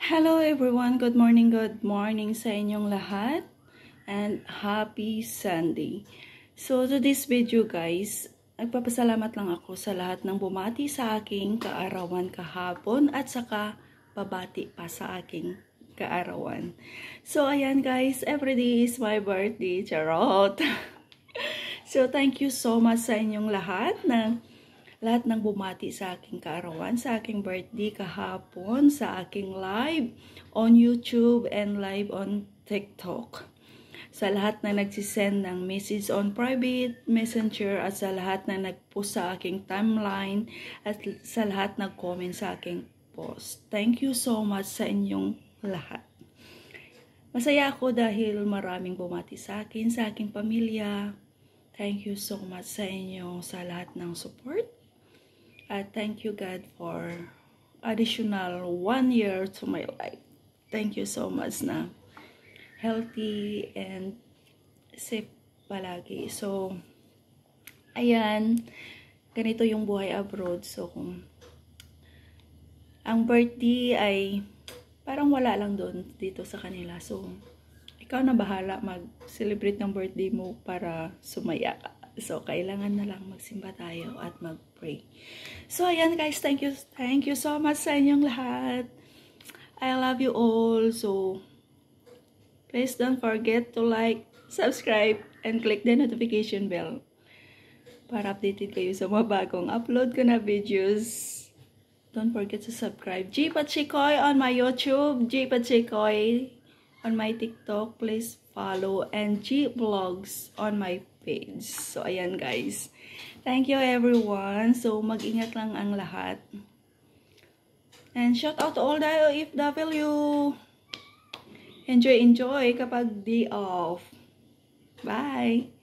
Hello everyone, good morning sa inyong lahat and happy Sunday. So to this video guys, nagpapasalamat lang ako sa lahat ng bumati sa aking kaarawan kahapon at saka babati pa sa aking kaarawan. So ayan guys, everyday is my birthday, charot. So thank you so much sa inyong lahat ng bumati sa aking kaarawan, sa aking birthday kahapon, sa aking live on YouTube and live on TikTok. Sa lahat na nagsisend ng message on private messenger at sa lahat na nagpost sa aking timeline at sa lahat na nag-comment sa aking post. Thank you so much sa inyong lahat. Masaya ako dahil maraming bumati sa akin, sa aking pamilya. Thank you so much sa inyo sa lahat ng support. At thank you God for additional 1 year to my life. Thank you so much na healthy and safe palagi. So, ayan, ganito yung buhay abroad. So, ang birthday ay parang wala lang doon dito sa kanila. So, ikaw na bahala mag-celebrate ng birthday mo para sumaya ka. So, kailangan na lang magsimba tayo at mag-pray. So, ayan guys, thank you so much sa inyong lahat. I love you all. So, please don't forget to like, subscribe, and click the notification bell para updated kayo sa mga bagong upload ko na videos. Don't forget to subscribe. G Pachikoy on my YouTube, G Pachikoy on my TikTok. Please follow, and G Vlogs on my page. So, ayan guys. Thank you everyone. So, mag-ingat lang ang lahat. And shout out to all the OFW. Enjoy kapag day off. Bye!